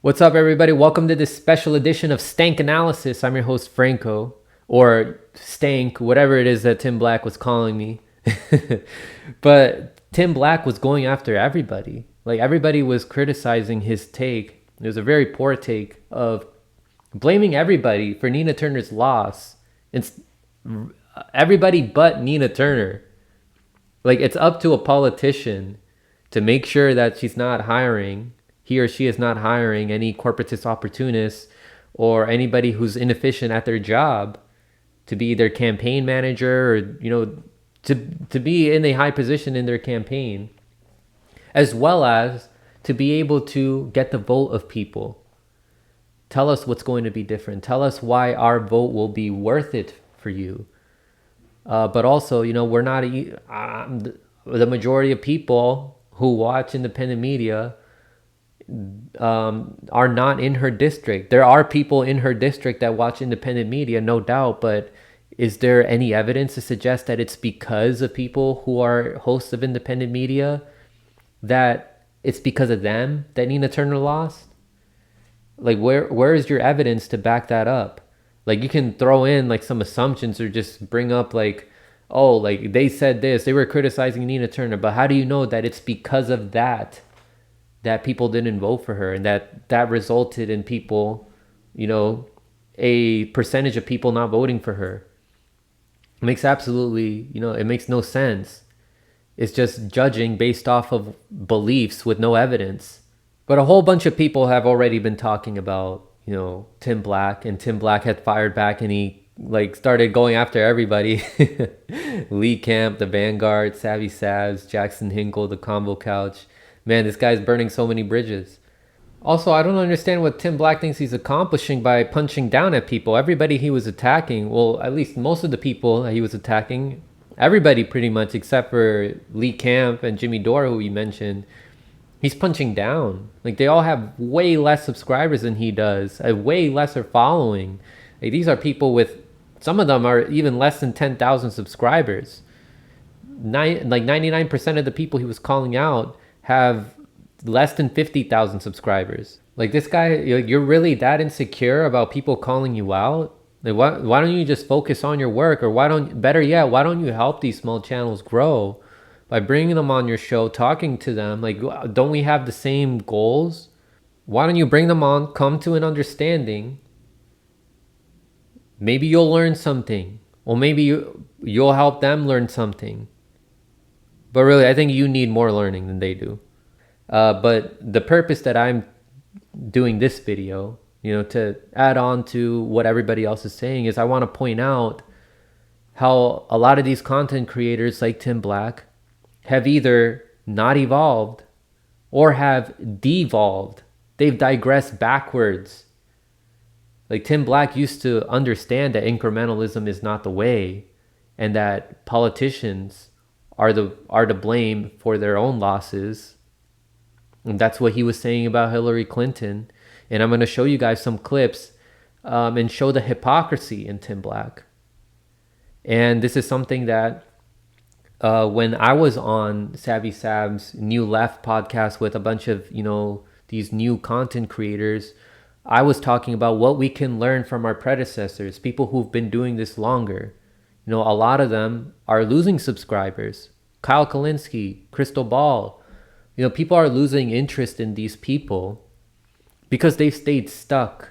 What's up, everybody? Welcome to this special edition of Stank Analysis. I'm your host, Franco, or Stank, whatever it is that Tim Black was calling me. But Tim Black was going after everybody. Like, everybody was criticizing his take. It was a very poor take of blaming everybody for Nina Turner's loss. It's everybody but Nina Turner. Like, it's up to a politician to make sure that he or she is not hiring any corporatist opportunists or anybody who's inefficient at their job to be their campaign manager, or to be in a high position in their campaign, as well as to be able to get the vote of people. Tell us what's going to be different. Tell us why our vote will be worth it for you. But also, we're not the majority of people who watch independent media are not in her district. There are people in her district that watch independent media, no doubt, but is there any evidence to suggest that it's because of people who are hosts of independent media, that it's because of them that Nina Turner lost? Like, where is your evidence to back that up? Like, you can throw in like some assumptions or just bring up like, oh, like they said this, they were criticizing Nina Turner, but how do you know that it's because of that people didn't vote for her, and that resulted in people, a percentage of people not voting for her? It makes it makes no sense. It's just judging based off of beliefs with no evidence. But a whole bunch of people have already been talking about, Tim Black, and Tim Black had fired back, and he like started going after everybody. Lee Camp, the Vanguard, Savvy Savs, Jackson Hinkle, the Combo Couch. Man, this guy's burning so many bridges. Also, I don't understand what Tim Black thinks he's accomplishing by punching down at people. Everybody he was attacking, well, at least most of the people that he was attacking, everybody pretty much except for Lee Camp and Jimmy Dore, who he mentioned, he's punching down. Like, they all have way less subscribers than he does, a way lesser following. Like, these are people with, some of them are even less than 10,000 subscribers. 99% of the people he was calling out have less than 50,000 subscribers. Like, this guy, you're really that insecure about people calling you out? Like, why don't you just focus on your work? Or better yet, why don't you help these small channels grow by bringing them on your show, talking to them? Like, don't we have the same goals? Why don't you bring them on, come to an understanding? Maybe you'll learn something, or maybe you'll help them learn something. But really, I think you need more learning than they do. But the purpose that I'm doing this video, to add on to what everybody else is saying, is I want to point out how a lot of these content creators like Tim Black have either not evolved or have devolved. They've digressed backwards. Like, Tim Black used to understand that incrementalism is not the way, and that politicians are to blame for their own losses. And that's what he was saying about Hillary Clinton. And I'm going to show you guys some clips and show the hypocrisy in Tim Black. And this is something that when I was on Savvy Sav's New Left podcast with a bunch of, these new content creators, I was talking about what we can learn from our predecessors, people who've been doing this longer. A lot of them are losing subscribers. Kyle Kalinske, Crystal Ball. People are losing interest in these people because they've stayed stuck.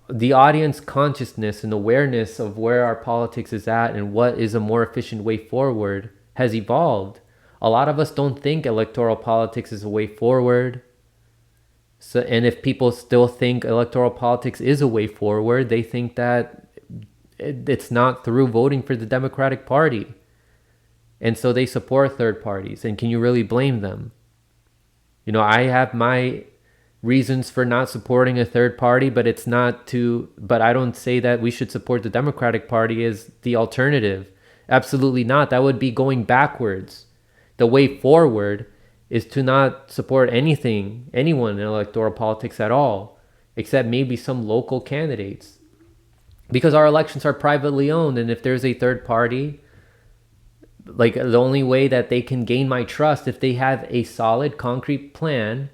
The audience consciousness and awareness of where our politics is at and what is a more efficient way forward has evolved. A lot of us don't think electoral politics is a way forward. So, and if people still think electoral politics is a way forward, they think that it's not through voting for the Democratic Party. And so they support third parties. And can you really blame them? I have my reasons for not supporting a third party, but I don't say that we should support the Democratic Party as the alternative. Absolutely not. That would be going backwards. The way forward is to not support anyone in electoral politics at all, except maybe some local candidates. Because our elections are privately owned, and if there's a third party, like, the only way that they can gain my trust, if they have a solid, concrete plan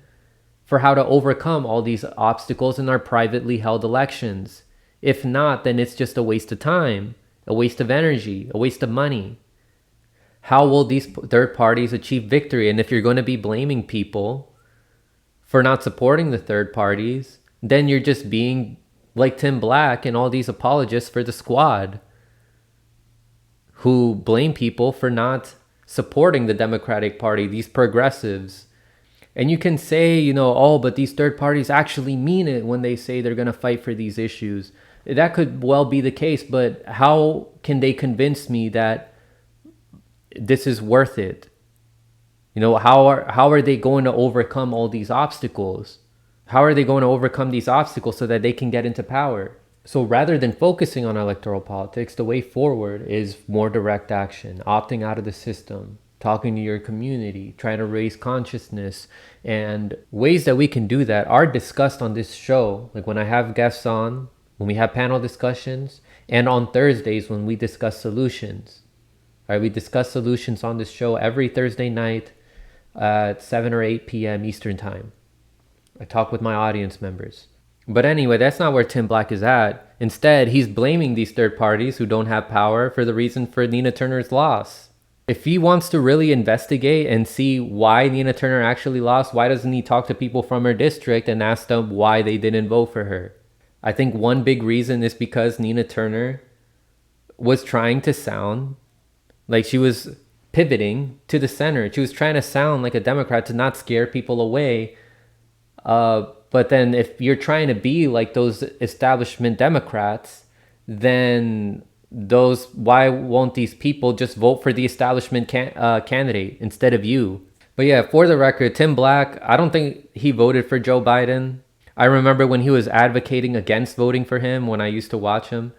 for how to overcome all these obstacles in our privately held elections. If not, then it's just a waste of time, a waste of energy, a waste of money. How will these third parties achieve victory? And if you're going to be blaming people for not supporting the third parties, then you're just being like Tim Black and all these apologists for the squad who blame people for not supporting the Democratic Party, these progressives. And you can say, oh, but these third parties actually mean it when they say they're going to fight for these issues. That could well be the case, but how can they convince me that this is worth it? How are they going to overcome all these obstacles? How are they going to overcome these obstacles so that they can get into power? So rather than focusing on electoral politics, the way forward is more direct action, opting out of the system, talking to your community, trying to raise consciousness. And ways that we can do that are discussed on this show. Like when I have guests on, when we have panel discussions, and on Thursdays when we discuss solutions. All right, we discuss solutions on this show every Thursday night at 7 or 8 p.m. Eastern time. I talk with my audience members. But anyway, that's not where Tim Black is at. Instead, he's blaming these third parties who don't have power for the reason for Nina Turner's loss. If he wants to really investigate and see why Nina Turner actually lost, why doesn't he talk to people from her district and ask them why they didn't vote for her? I think one big reason is because Nina Turner was trying to sound like she was pivoting to the center. She was trying to sound like a Democrat to not scare people away. But then if you're trying to be like those establishment Democrats, then why won't these people just vote for the establishment candidate instead of you? But yeah, for the record, Tim Black, I don't think he voted for Joe Biden. I remember when he was advocating against voting for him when I used to watch him.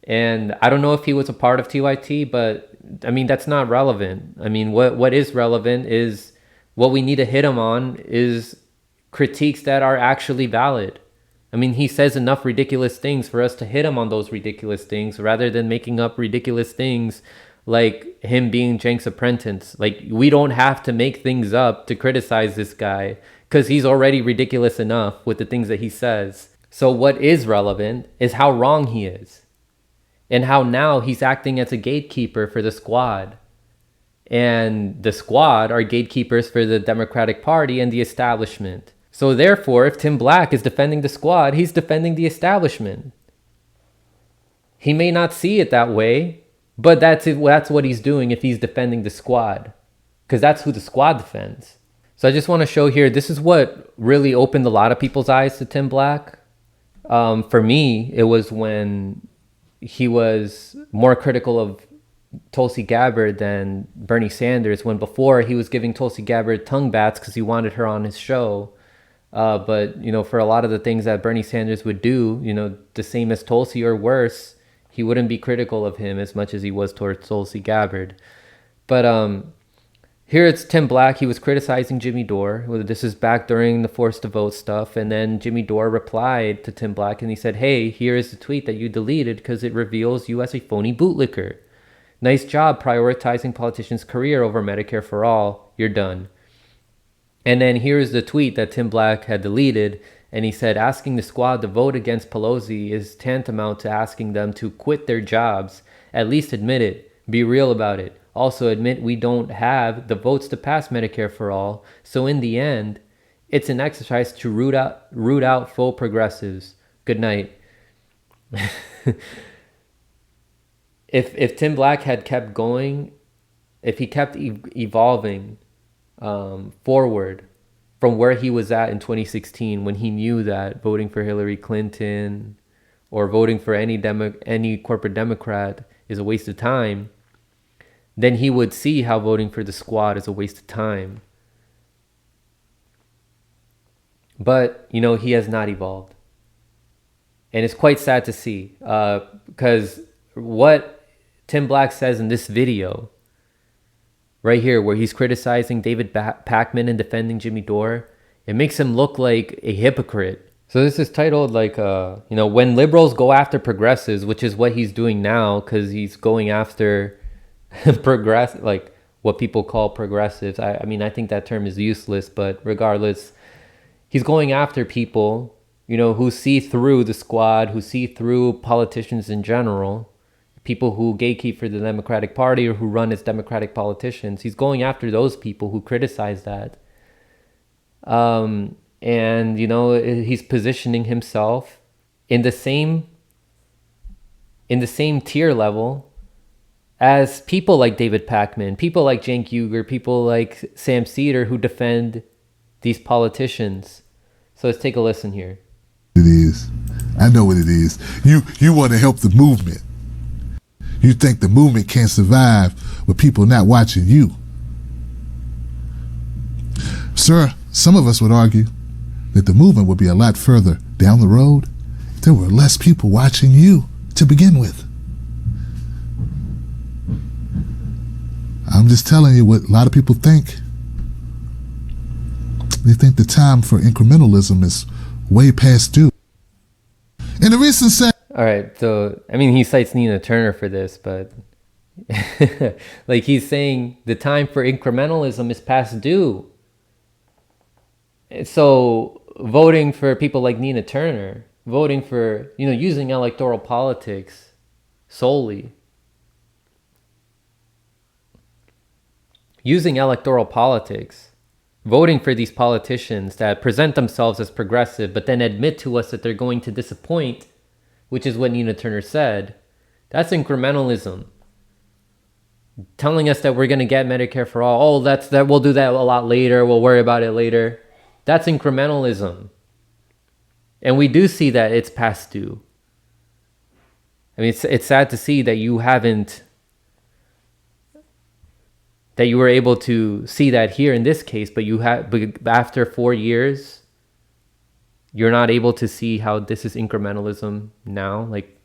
And I don't know if he was a part of TYT, but I mean, that's not relevant. I mean, what is relevant is what we need to hit him on is critiques that are actually valid. I mean, he says enough ridiculous things for us to hit him on those ridiculous things rather than making up ridiculous things like him being Jenks' apprentice. Like, we don't have to make things up to criticize this guy because he's already ridiculous enough with the things that he says. So what is relevant is how wrong he is and how now he's acting as a gatekeeper for the squad. And the squad are gatekeepers for the Democratic Party and the establishment. So therefore, if Tim Black is defending the squad, he's defending the establishment. He may not see it that way, but that's what he's doing if he's defending the squad, because that's who the squad defends. So I just want to show here, this is what really opened a lot of people's eyes to Tim Black. For me, it was when he was more critical of Tulsi Gabbard than Bernie Sanders, when before he was giving Tulsi Gabbard tongue bats because he wanted her on his show. But, for a lot of the things that Bernie Sanders would do, the same as Tulsi or worse, he wouldn't be critical of him as much as he was towards Tulsi Gabbard. But here it's Tim Black. He was criticizing Jimmy Dore. This is back during the forced to vote stuff. And then Jimmy Dore replied to Tim Black and he said, "Hey, here is the tweet that you deleted because it reveals you as a phony bootlicker. Nice job prioritizing politicians' career over Medicare for all. You're done." And then here's the tweet that Tim Black had deleted. And he said, "Asking the squad to vote against Pelosi is tantamount to asking them to quit their jobs. At least admit it. Be real about it. Also admit we don't have the votes to pass Medicare for all. So in the end, it's an exercise to root out faux progressives. Good night." If Tim Black had kept going, if he kept evolving forward from where he was at in 2016, when he knew that voting for Hillary Clinton or voting for any corporate Democrat is a waste of time, then he would see how voting for the squad is a waste of time. But, he has not evolved. And it's quite sad to see, because what Tim Black says in this video right here, where he's criticizing David Pakman and defending Jimmy Dore, it makes him look like a hypocrite. So this is titled when liberals go after progressives, which is what he's doing now, because he's going after what people call progressives. I mean, I think that term is useless, but regardless, He's going after people, who see through the squad, who see through politicians in general, people who gatekeep for the Democratic Party or who run as Democratic politicians. He's going after those people who criticize that. And, he's positioning himself in the same tier level as people like David Pakman, people like Cenk Uygur, people like Sam Seder who defend these politicians. So let's take a listen here. It is. I know what it is. You want to help the movement. You think the movement can't survive with people not watching you. Sir, some of us would argue that the movement would be a lot further down the road if there were less people watching you to begin with. I'm just telling you what a lot of people think. They think the time for incrementalism is way past due. In the recent all right, so he cites Nina Turner for this, but like he's saying the time for incrementalism is past due. So voting for people like Nina Turner, voting for, using electoral politics solely, using electoral politics, voting for these politicians that present themselves as progressive, but then admit to us that they're going to disappoint, which is what Nina Turner said, that's incrementalism. Telling us that we're going to get Medicare for all, we'll do that a lot later, we'll worry about it later. That's incrementalism. And we do see that it's past due. It's sad to see that you were able to see that here in this case, but after 4 years, you're not able to see how this is incrementalism now, like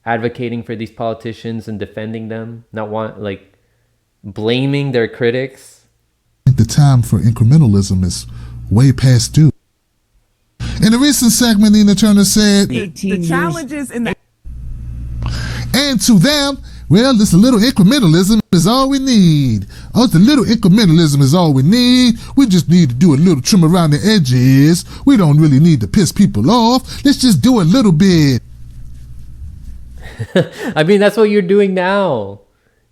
advocating for these politicians and defending them, blaming their critics. The time for incrementalism is way past due. In the recent segment, Nina Turner said, the challenges in the... And to them, well, this little incrementalism is all we need. Oh, the little incrementalism is all we need. We just need to do a little trim around the edges. We don't really need to piss people off. Let's just do a little bit. That's what you're doing now.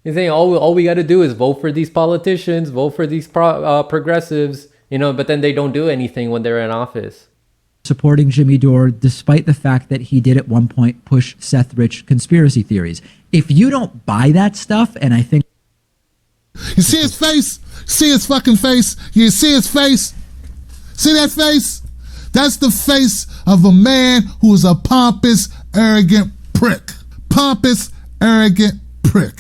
You're saying all we got to do is vote for these politicians, vote for these progressives, but then they don't do anything when they're in office. Supporting Jimmy Dore, despite the fact that he did at one point push Seth Rich conspiracy theories. If you don't buy that stuff, and I think... You see his face? See his fucking face? You see his face? See that face? That's the face of a man who is a pompous, arrogant prick. Pompous, arrogant prick.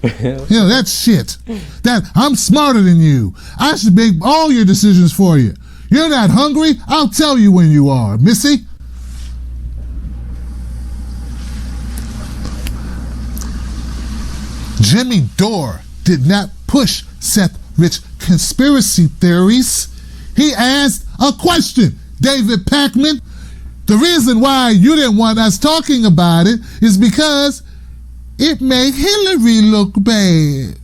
That shit. That I'm smarter than you. I should make all your decisions for you. You're not hungry? I'll tell you when you are, Missy. Jimmy Dore did not push Seth Rich conspiracy theories. He asked a question, David Pakman. The reason why you didn't want us talking about it is because it made Hillary look bad.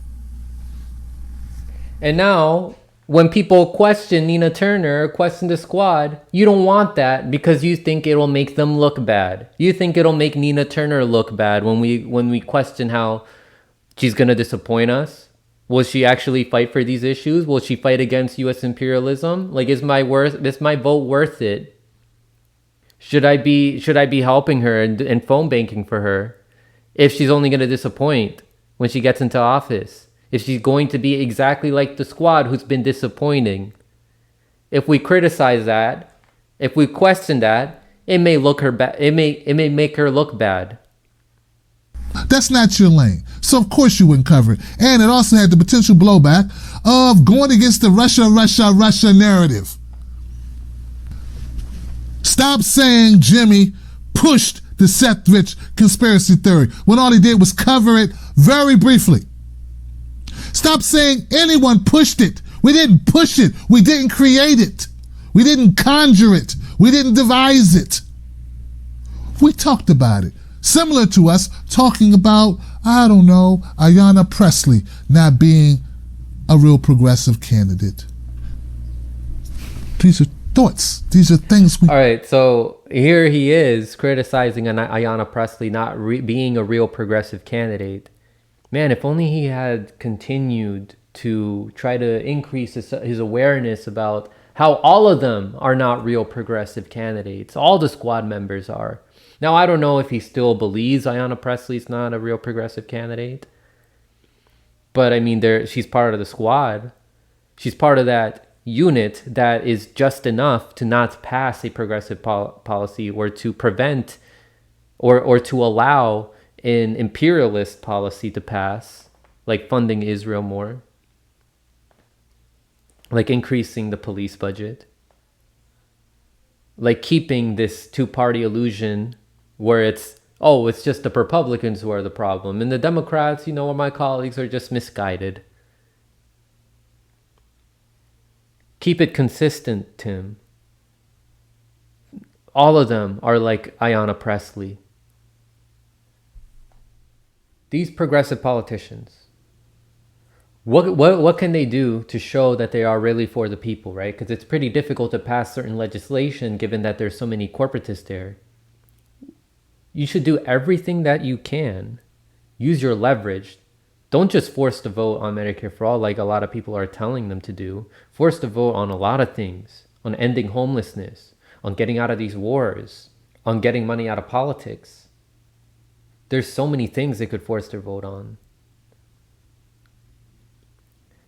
And now, when people question Nina Turner, question the squad, you don't want that because you think it'll make them look bad. You think it'll make Nina Turner look bad when we question how she's going to disappoint us. Will she actually fight for these issues? Will she fight against U.S. imperialism? Is my vote worth it? Should I be helping her and phone banking for her? If she's only going to disappoint when she gets into office, if she's going to be exactly like the squad who's been disappointing, if we criticize that, if we question that, it may look her bad. It may make her look bad. That's not your lane, so of course you wouldn't cover it. And it also had the potential blowback of going against the Russia narrative. Stop saying Jimmy pushed the Seth Rich conspiracy theory when all he did was cover it very briefly. Stop saying anyone pushed it. We didn't push it. We didn't create it. We didn't conjure it. We didn't devise it. We talked about it. Similar to us talking about I don't know, Ayanna Pressley not being a real progressive candidate? These are thoughts. These are things we... All right, so here he is criticizing Ayanna Pressley not being a real progressive candidate. Man, if only he had continued to try to increase his awareness about how all of them are not real progressive candidates. All the squad members are. Now, I don't know if he still believes Ayanna Pressley's not a real progressive candidate. But, I mean, she's part of the squad. She's part of that unit that is just enough to not pass a progressive policy or to prevent or to allow an imperialist policy to pass, like funding Israel more, like increasing the police budget, like keeping this two-party illusion where it's just the Republicans who are the problem and the Democrats, or my colleagues are just misguided. Keep it consistent, Tim. All of them are like Ayanna Pressley. These progressive politicians, what can they do to show that they are really for the people, right? Because it's pretty difficult to pass certain legislation given that there's so many corporatists there. You should do everything that you can. Use your leverage. Don't just force the vote on Medicare for All like a lot of people are telling them to do. Force the vote on a lot of things. On ending homelessness. On getting out of these wars. On getting money out of politics. There's so many things they could force their vote on.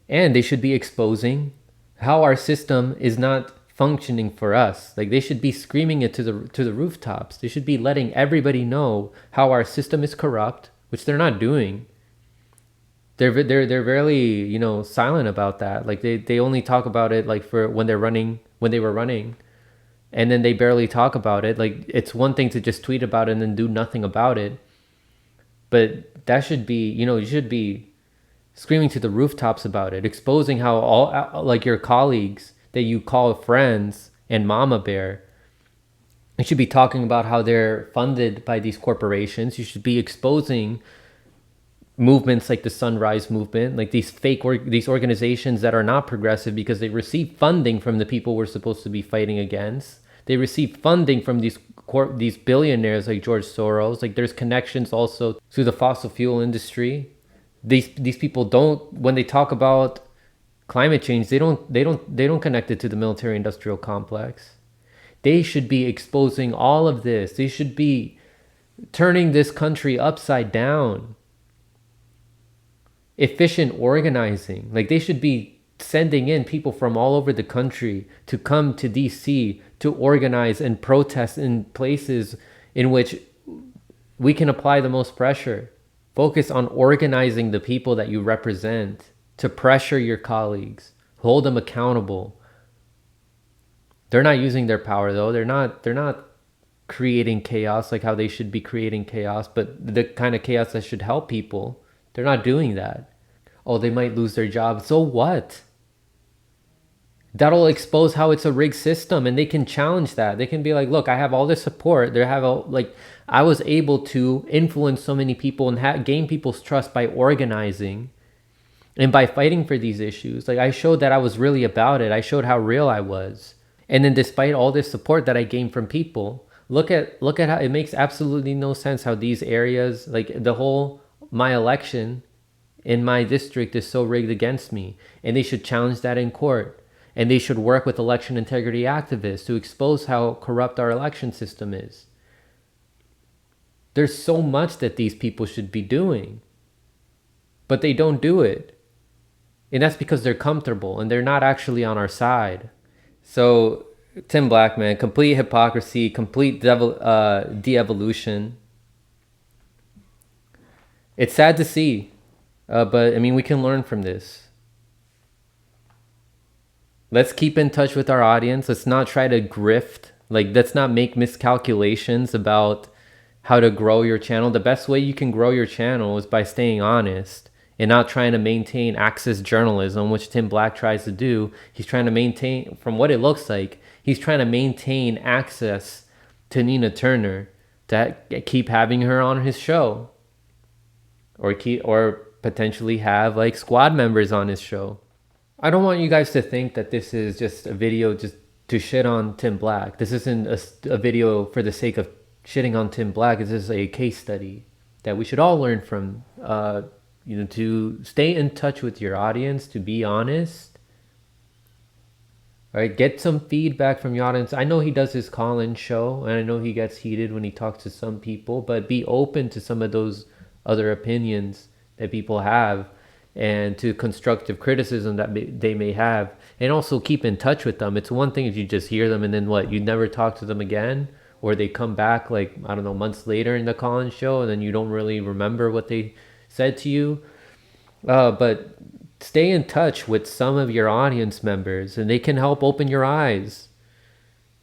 And they should be exposing how our system is not functioning for us. Like, they should be screaming it to the rooftops. They should be letting everybody know how our system is corrupt, which they're not doing. They're very, silent about that. Like, they only talk about it like for when they were running, and then they barely talk about it. Like, it's one thing to just tweet about it and then do nothing about it. But that should be, you should be screaming to the rooftops about it, exposing how all, like, your colleagues that you call friends and mama bear, you should be talking about how they're funded by these corporations. You should be exposing movements like the Sunrise Movement, like these these organizations that are not progressive because they receive funding from the people we're supposed to be fighting against. They receive funding from these billionaires like George Soros. Like, there's connections also to the fossil fuel industry. These people don't, when they talk about climate change, they don't connect it to the military industrial complex. They should be exposing all of this. They should be turning this country upside down. Efficient organizing. Like, they should be sending in people from all over the country to come to DC to organize and protest in places in which we can apply the most pressure. Focus on organizing the people that you represent to pressure your colleagues, hold them accountable. They're not using their power though. They're not creating chaos like how they should be creating chaos, but the kind of chaos that should help people. They're not doing that. Oh, they might lose their job. So what? That'll expose how it's a rigged system, and they can challenge that. They can be like, look, I have all this support. I was able to influence so many people and gain people's trust by organizing and by fighting for these issues. Like, I showed that I was really about it. I showed how real I was. And then despite all this support that I gained from people, look at how it makes absolutely no sense how these areas, like my election in my district is so rigged against me. And they should challenge that in court. And they should work with election integrity activists to expose how corrupt our election system is. There's so much that these people should be doing, but they don't do it. And that's because they're comfortable and they're not actually on our side. So, Tim Black, man, complete hypocrisy, complete de-evolution. It's sad to see, but I mean, we can learn from this. Let's keep in touch with our audience. Let's not try to grift. Like, let's not make miscalculations about how to grow your channel. The best way you can grow your channel is by staying honest and not trying to maintain access journalism, which Tim Black tries to do. He's trying to maintain, from what it looks like, he's trying to maintain access to Nina Turner to keep having her on his show. or potentially have like squad members on his show. I don't want you guys to think that this is just a video just to shit on Tim Black. This isn't a video for the sake of shitting on Tim Black. This is a case study that we should all learn from. To stay in touch with your audience, to be honest. All right, get some feedback from your audience. I know he does his call-in show, and I know he gets heated when he talks to some people, but be open to some of those other opinions that people have, and to constructive criticism that they may have, and also keep in touch with them. It's one thing if you just hear them and then what, you never talk to them again, or they come back like, I don't know, months later in the call-in show, and then you don't really remember what they said to you. But stay in touch with some of your audience members, and they can help open your eyes.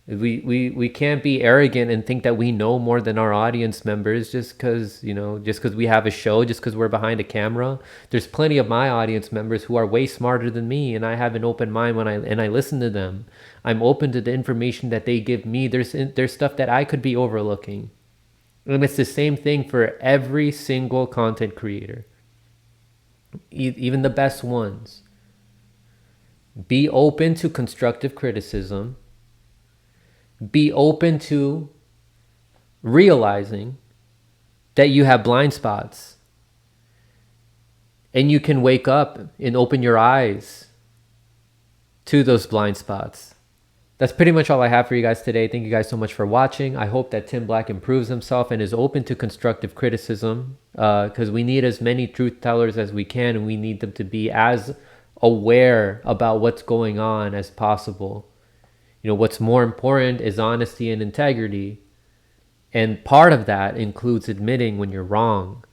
We can't be arrogant and think that we know more than our audience members just because we have a show, just because we're behind a camera. There's plenty of my audience members who are way smarter than me, and I have an open mind when I listen to them. I'm open to the information that they give me. There's stuff that I could be overlooking. And it's the same thing for every single content creator, even the best ones. Be open to constructive criticism. Be open to realizing that you have blind spots. And you can wake up and open your eyes to those blind spots. That's pretty much all I have for you guys today. Thank you guys so much for watching. I hope that Tim Black improves himself and is open to constructive criticism, because we need as many truth tellers as we can, and we need them to be as aware about what's going on as possible. What's more important is honesty and integrity. And part of that includes admitting when you're wrong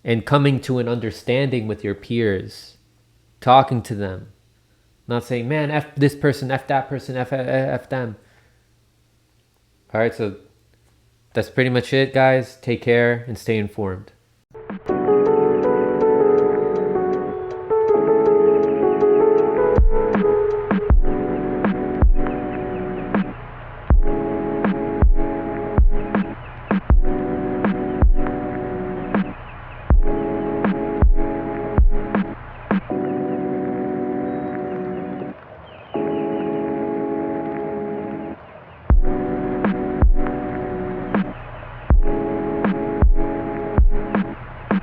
and coming to an understanding with your peers, talking to them. Not saying, man, F this person, F that person, F them. All right, so that's pretty much it, guys. Take care and stay informed.